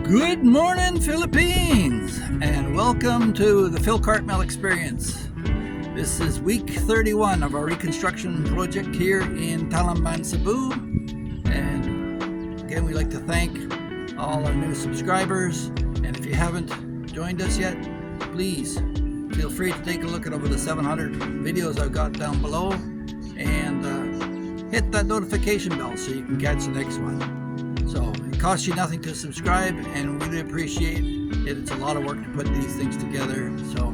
Good morning, Philippines, and welcome to the Phil Cartmel Experience. This is week 31 of our reconstruction project here in Talamban, Cebu. And again, we'd like to thank all our new subscribers. And if you haven't joined us yet, please feel free to take a look at over the 700 videos I've got down below, and hit that notification bell so you can catch the next one. So it costs you nothing to subscribe, and we really appreciate it. It's a lot of work to put these things together. So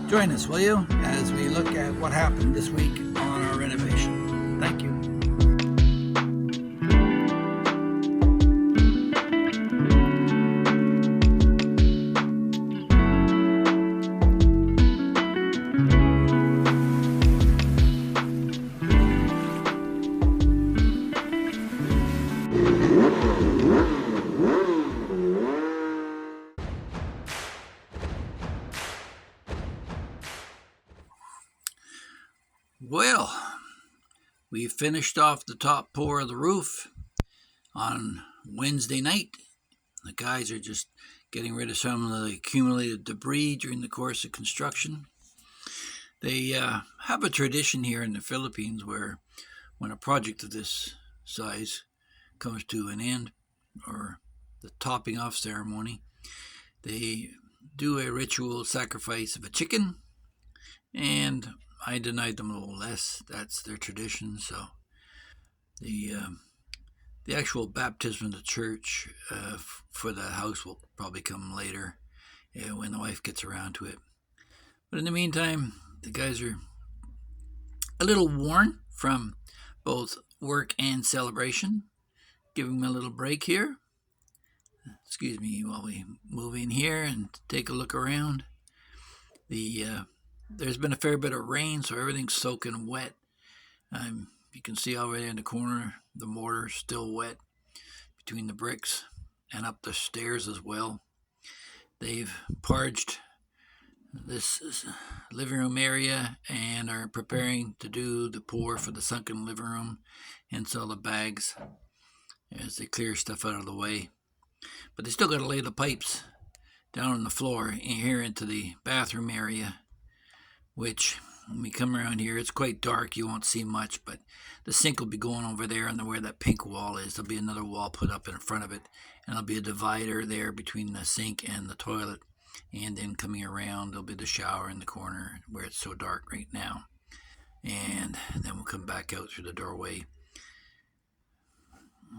join us, will you, as we look at what happened this week on our renovation. Thank you. Well, we finished off the top pour of the roof on Wednesday night. The guys are just getting rid of some of the accumulated debris during the course of construction. They have a tradition here in the Philippines where when a project of this size comes to an end, or the topping off ceremony, they do a ritual sacrifice of a chicken, and I denied them a little less. That's their tradition. So the actual baptism of the church for the house will probably come later when the wife gets around to it. But in the meantime, the guys are a little worn from both work and celebration. Giving them a little break here. Excuse me while we move in here and take a look around. There's been a fair bit of rain, so everything's soaking wet. You can see already in the corner, the mortar's still wet between the bricks and up the stairs as well. They've parged this living room area and are preparing to do the pour for the sunken living room, hence all the bags as they clear stuff out of the way. But they still got to lay the pipes down on the floor in here into the bathroom area, which when we come around here, it's quite dark. You won't see much, but the sink will be going over there, and where that pink wall is, there'll be another wall put up in front of it, and there'll be a divider there between the sink and the toilet. And then coming around, there'll be the shower in the corner where it's so dark right now. And then we'll come back out through the doorway.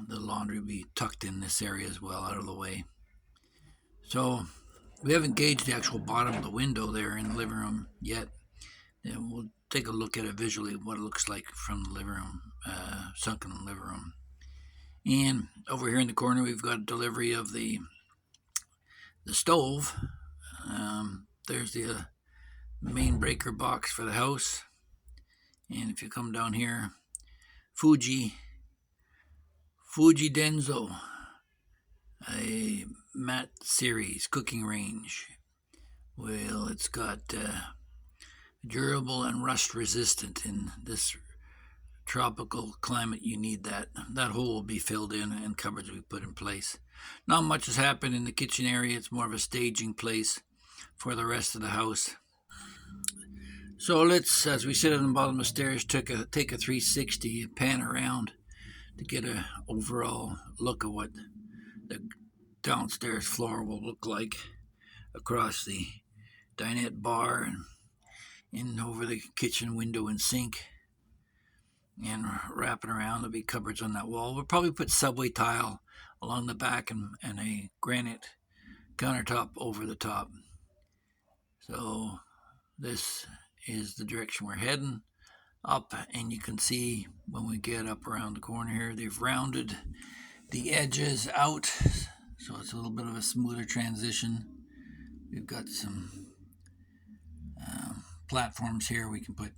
The laundry will be tucked in this area as well, out of the way. So we haven't gauged the actual bottom of the window there in the living room yet. And we'll take a look at it visually, what it looks like from the living room, sunken living room. And over here in the corner, we've got a delivery of the stove. There's the main breaker box for the house. And if you come down here, Fuji Denso, a matte series cooking range. Well, it's got durable and rust resistant. In this tropical climate, you need that. That hole will be filled in and cupboards will be put in place. Not much has happened in the kitchen area. It's more of a staging place for the rest of the house. So let's, as we sit on the bottom of the stairs, take a 360 and pan around to get an overall look of what the downstairs floor will look like across the dinette bar and in over the kitchen window and sink. And wrapping around, there'll be cupboards on that wall. We'll probably put subway tile along the back and a granite countertop over the top. So this is the direction we're heading up, and you can see when we get up around the corner here, they've rounded the edges out, so it's a little bit of a smoother transition. We've got some platforms here we can put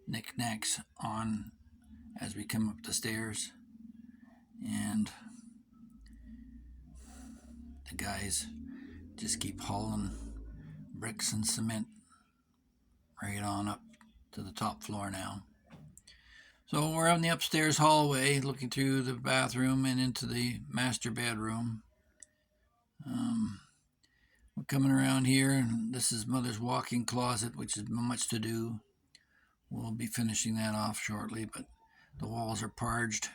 knickknacks on as we come up the stairs, and the guys just keep hauling bricks and cement right on up to the top floor now. So we're on the upstairs hallway looking through the bathroom and into the master bedroom. We're coming around here, and this is Mother's walk-in closet, which is much to do. We'll be finishing that off shortly, but the walls are parged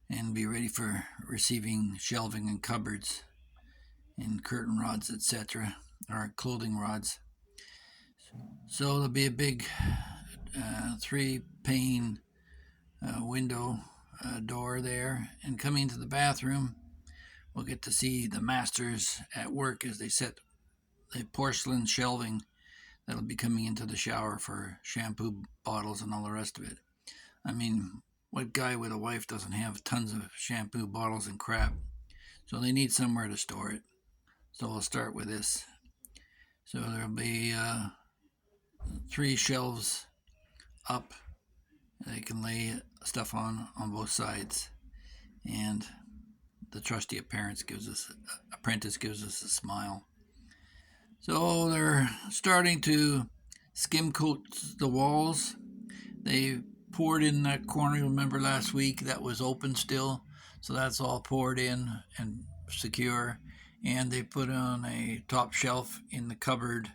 and be ready for receiving shelving and cupboards and curtain rods, etc., or clothing rods. So there'll be a big 3-pane window door there, and coming into the bathroom, we'll get to see the masters at work as they set the porcelain shelving that'll be coming into the shower for shampoo bottles and all the rest of it. I mean, what guy with a wife doesn't have tons of shampoo bottles and crap? So they need somewhere to store it. So we'll start with this. So there'll be 3 shelves up. They can lay stuff on both sides. And the trusty apprentice gives us a smile. So they're starting to skim coat the walls. They poured in that corner, you remember last week, that was open still. So that's all poured in and secure. And they put on a top shelf in the cupboard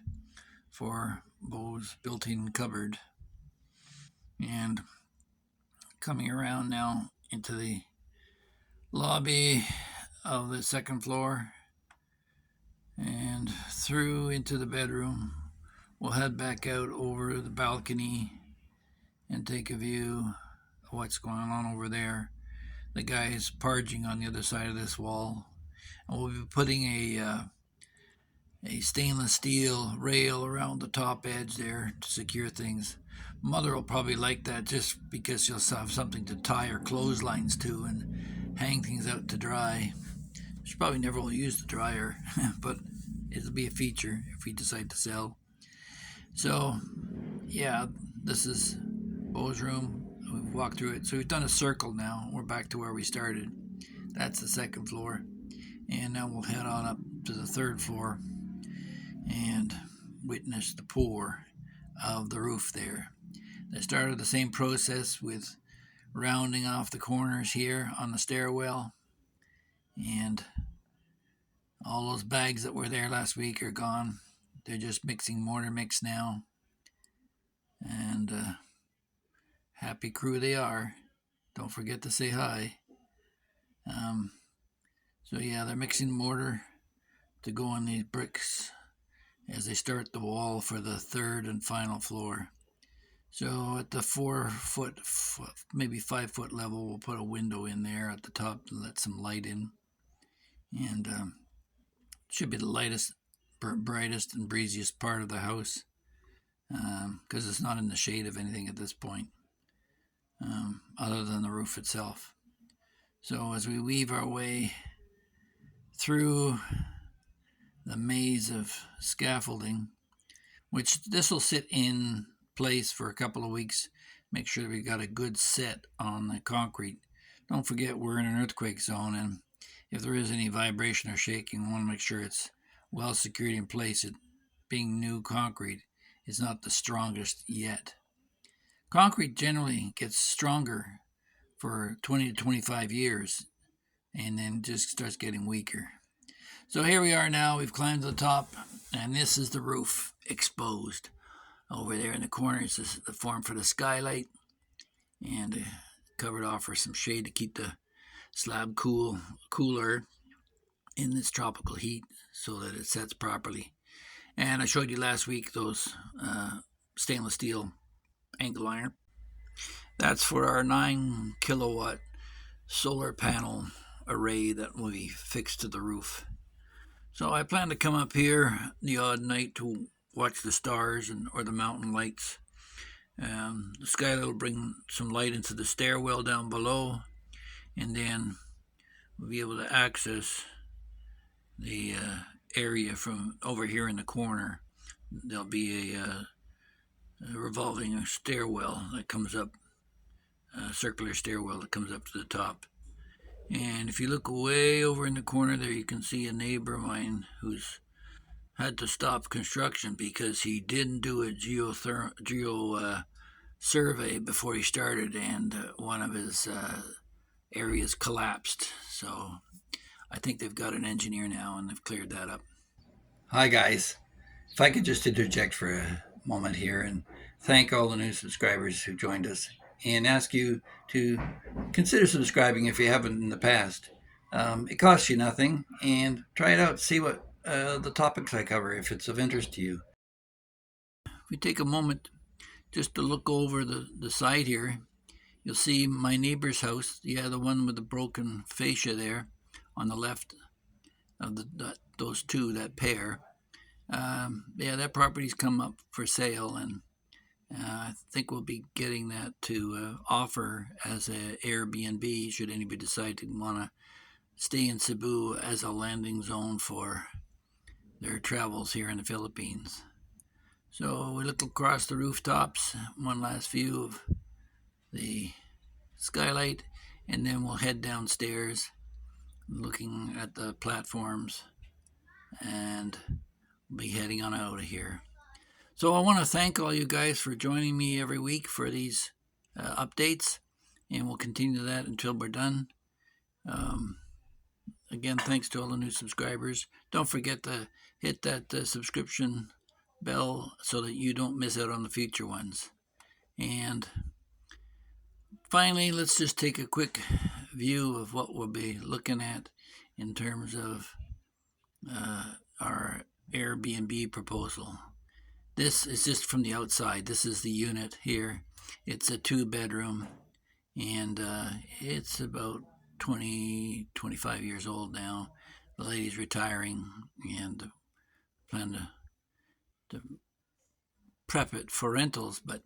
for Beau's built-in cupboard. And coming around now into the lobby of the second floor and through into the bedroom. We'll head back out over the balcony and take a view of what's going on over there. The guy is parging on the other side of this wall, and we'll be putting a stainless steel rail around the top edge there to secure things. Mother will probably like that just because she'll have something to tie her clotheslines to and hang things out to dry. She probably never will use the dryer, but it'll be a feature if we decide to sell. So, yeah, this is Beau's room. We've walked through it. So we've done a circle now. We're back to where we started. That's the second floor. And now we'll head on up to the third floor and witness the pour of the roof there. They started the same process with rounding off the corners here on the stairwell, and all those bags that were there last week are gone. They're just mixing mortar mix now, and happy crew they are. Don't forget to say hi. So yeah, they're mixing mortar to go on these bricks as they start the wall for the third and final floor. So at the 4-foot, maybe 5-foot level, we'll put a window in there at the top to let some light in. And should be the lightest, brightest, and breeziest part of the house because it's not in the shade of anything at this point other than the roof itself. So as we weave our way through the maze of scaffolding, which this will sit in place for a couple of weeks, make sure we got a good set on the concrete. Don't forget we're in an earthquake zone, and if there is any vibration or shaking, we want to make sure it's well secured in place. It being new concrete is not the strongest yet. Concrete generally gets stronger for 20 to 25 years and then just starts getting weaker. So here we are now. We've climbed to the top, and this is the roof exposed. Over there in the corner is the form for the skylight, and covered off for some shade to keep the slab cooler in this tropical heat so that it sets properly. And I showed you last week those stainless steel angle iron. That's for our 9 kilowatt solar panel array that will be fixed to the roof. So I plan to come up here the odd night to watch the stars or the mountain lights. The skylight will bring some light into the stairwell down below, and then we'll be able to access the area from over here in the corner. There'll be a revolving stairwell that comes up, a circular stairwell that comes up to the top. And if you look way over in the corner there, you can see a neighbor of mine who's had to stop construction because he didn't do a geo survey before he started, and one of his areas collapsed. So I think they've got an engineer now and they've cleared that up. Hi, guys. If I could just interject for a moment here and thank all the new subscribers who joined us and ask you to consider subscribing if you haven't in the past. It costs you nothing, and try it out. See what the topics I cover, if it's of interest to you. If we take a moment just to look over the side here, you'll see my neighbor's house. Yeah, the one with the broken fascia there on the left of those two, that pair. Yeah, that property's come up for sale, and I think we'll be getting that to offer as a Airbnb should anybody decide to want to stay in Cebu as a landing zone for their travels here in the Philippines. So we look across the rooftops, one last view of the skylight, and then we'll head downstairs looking at the platforms, and we'll be heading on out of here. So I want to thank all you guys for joining me every week for these updates, and we'll continue that until we're done. Again, thanks to all the new subscribers. Don't forget to hit that subscription bell so that you don't miss out on the future ones. And finally, let's just take a quick view of what we'll be looking at in terms of our Airbnb proposal. This is just from the outside. This is the unit here. It's a 2-bedroom, and it's about 25 years old now. The lady's retiring and plan to prep it for rentals, but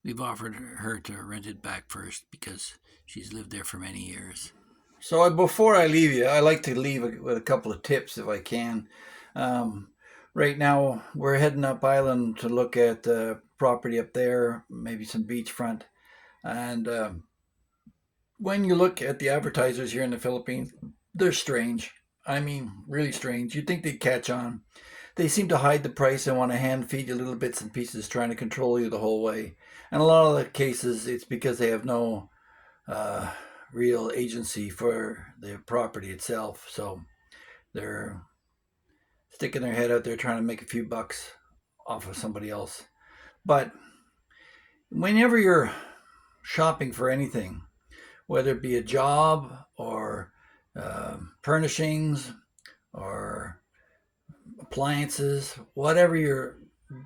we've offered her to rent it back first because she's lived there for many years. So before I leave you, I like to leave with a couple of tips if I can. Right now, we're heading up island to look at the property up there, maybe some beachfront. And when you look at the advertisers here in the Philippines, they're strange. I mean, really strange. You'd think they'd catch on. They seem to hide the price and want to hand feed you little bits and pieces, trying to control you the whole way. And a lot of the cases, it's because they have no real agency for the property itself. So they're sticking their head out there trying to make a few bucks off of somebody else. But whenever you're shopping for anything, whether it be a job or furnishings or appliances, whatever you're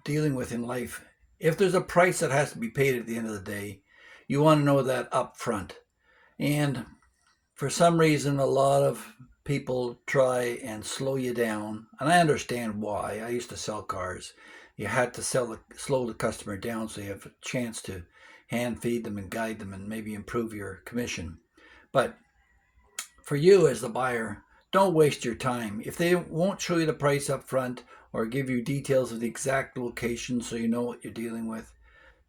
dealing with in life, if there's a price that has to be paid at the end of the day, you want to know that up front. And for some reason, a lot of people try and slow you down, and I understand why. I used to sell cars. You had to slow the customer down so you have a chance to hand feed them and guide them and maybe improve your commission. But for you as the buyer, don't waste your time. If they won't show you the price up front or give you details of the exact location so you know what you're dealing with,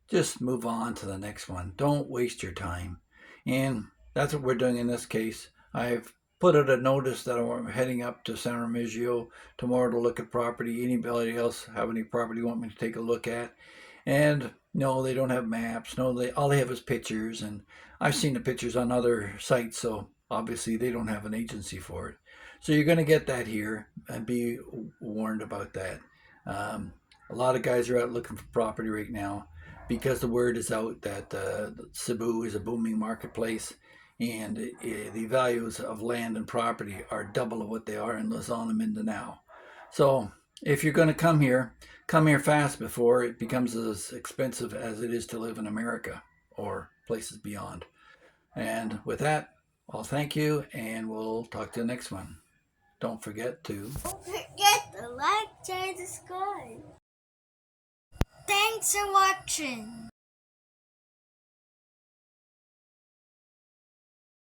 just move on to the next one. Don't waste your time. And that's what we're doing in this case. I've put out a notice that I'm heading up to San Remigio tomorrow to look at property. Anybody else have any property you want me to take a look at? And no, they don't have maps. No, all they have is pictures. And I've seen the pictures on other sites, so obviously they don't have an agency for it. So you're going to get that here, and be warned about that. A lot of guys are out looking for property right now because the word is out that Cebu is a booming marketplace, and the values of land and property are double of what they are in Luzon and Mindanao. So if you're going to come here fast before it becomes as expensive as it is to live in America or places beyond. And with that, I'll thank you, and we'll talk to the next one. Don't forget to like, share, subscribe. Thanks for watching.